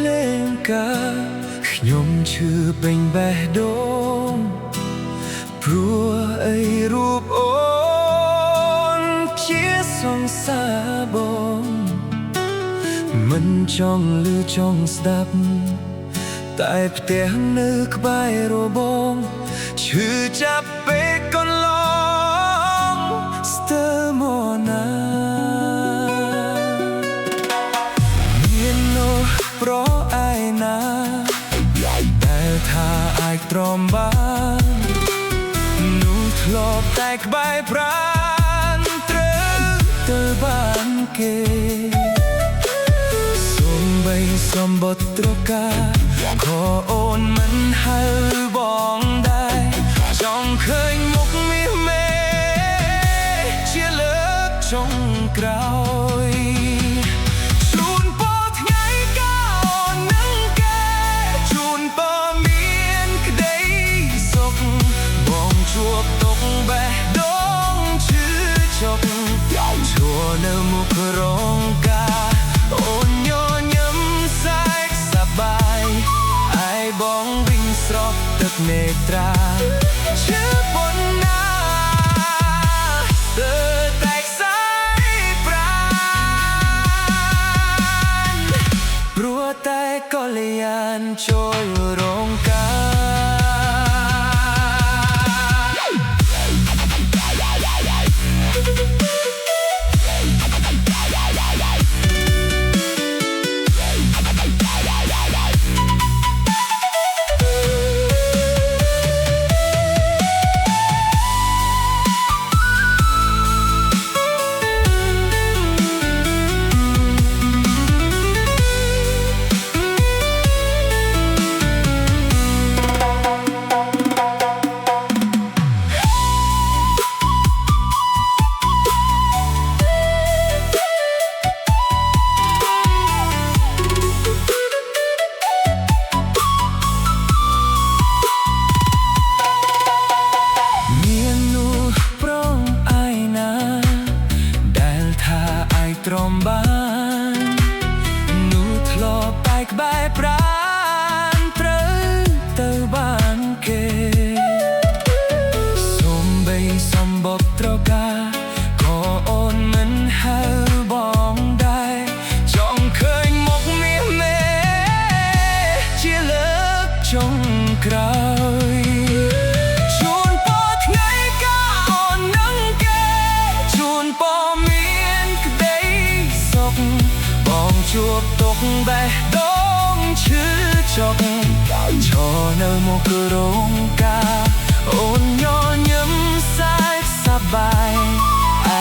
ភ្លេងការខ្ញុំឈឺពេញបេះដូងព្រោះអីរូបអូនជាសង្សារបងមិនចង់ឮចង់ស្ដាប់តែផ្ទះនៅក្បែររបងឈឺចាប់ពេកកន្លងស្ទើរមកណាមាននោះប្រឯណាដែលថាអាចទ្រាំបាននោះធ្លាប់តែក្បែរប្រានត្រូវទៅបានគេសូម្បីសំបុត្រការក៏អូនមិនហៅបងដែរចង់ឃើញមុខមាសមេជាលើកចុងក្រោយជូនពរថ្ងៃកាអូននឹងគេជូនពរមានក្តីសុខបងជួបទុកបេះដូងឈឺចុកឈរនៅមុខរោងការអូនញញឹមសែកសប្បាយបងវិញស្រស់ទឹកនេត្រាឈឺប៉ុណ្ណាទើបតែខ្សែប្រាណព្រោះតែកល្យានចូលរោងការទ្រាំបាននោះធ្លាប់តែក្បែរប្រានត្រូវទៅបានគេសូម្បីសំបុត្រការក៏អូនមិនហៅបងដែរចង់ឃើញមុខមាសមេជាលើកចុងក្រោយជូនពរថ្ងៃកាអូននឹងគេជូនពរមានក្តីបងជួបទុកបេះដូងឈឺចុកឈរនៅមុខរោងការអូនញញឹមសែកសប្បាយ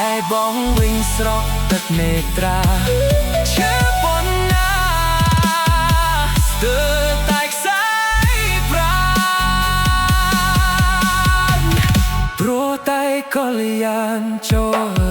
ឯបងវិញស្រស់ទឹកនេត្រាឈឺប៉ុណ្ណាស្ទើរតែខ្សែប្រាណព្រោះតែកល្យានចូល